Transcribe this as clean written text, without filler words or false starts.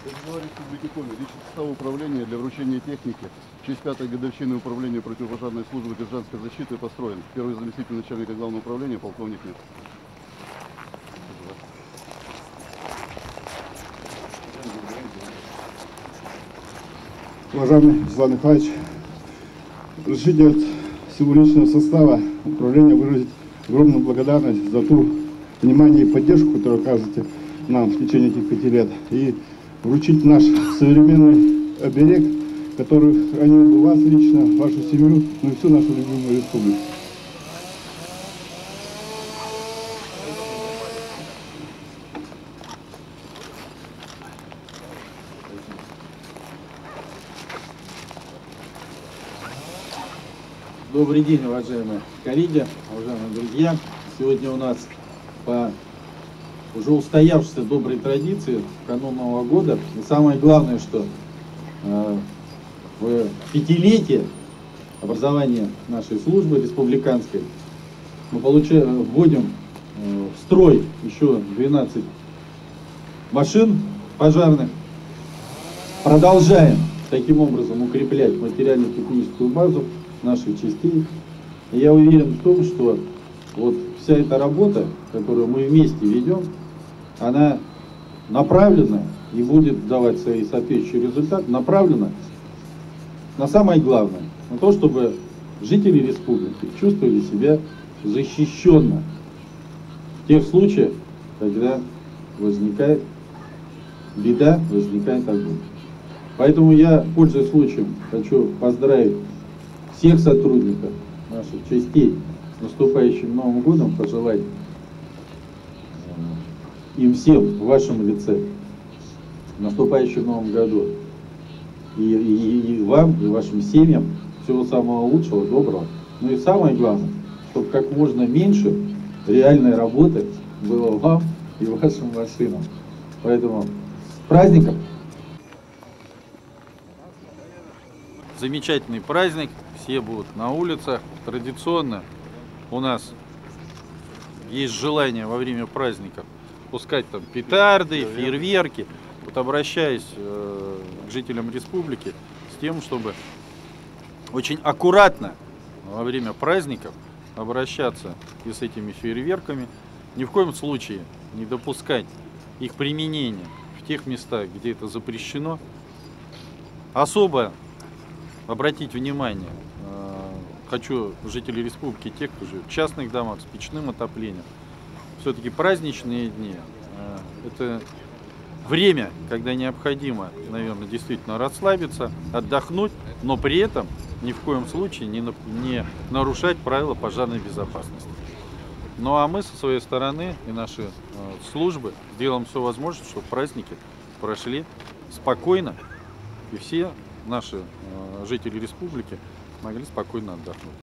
Это глава Республики Коми. Личный состав управления для вручения техники в честь 5-й годовщины управления противопожарной службы гражданской защиты построен. Первый заместитель начальника главного управления, полковник Нет. Уважаемый Вячеслав Михайлович, разрешите от всего личного состава управления выразить огромную благодарность за то внимание и поддержку, которую оказываете нам в течение этих 5 лет, и вручить наш современный оберег, который хранил бы вас лично, вашу семью, ну и всю нашу любимую республику. Добрый день, уважаемые коллеги, уважаемые друзья. Сегодня у нас по уже устоявшейся доброй традиции в канун Нового года. И самое главное, что в 5-летие образования нашей службы республиканской мы вводим в строй еще 12 машин пожарных. Продолжаем таким образом укреплять материально-техническую базу наших частей. И я уверен в том, что вот вся эта работа, которую мы вместе ведем, она направлена и будет давать свои соответствующие результаты, направлена на самое главное, на то, чтобы жители республики чувствовали себя защищенно в тех случаях, когда возникает беда, возникает огонь. Поэтому я, пользуясь случаем, хочу поздравить всех сотрудников наших частей с наступающим Новым годом, пожелать им всем в вашем лице в наступающем Новом году и вам, и вашим семьям всего самого лучшего, доброго. Ну и самое главное, чтобы как можно меньше реальной работы было вам и вашим машинам. Поэтому с праздником! Замечательный праздник, все будут на улицах. Традиционно у нас есть желание во время праздников пускать там петарды, фейерверки. Вот обращаясь к жителям республики с тем, чтобы очень аккуратно во время праздников обращаться и с этими фейерверками, ни в коем случае не допускать их применения в тех местах, где это запрещено. Особо обратить внимание хочу жителей республики, те, кто живет в частных домах с печным отоплением. Все-таки праздничные дни это время, когда необходимо, наверное, действительно расслабиться, отдохнуть, но при этом ни в коем случае не нарушать правила пожарной безопасности. Ну а мы со своей стороны и наши службы сделаем все возможное, чтобы праздники прошли спокойно и все наши жители республики могли спокойно отдохнуть.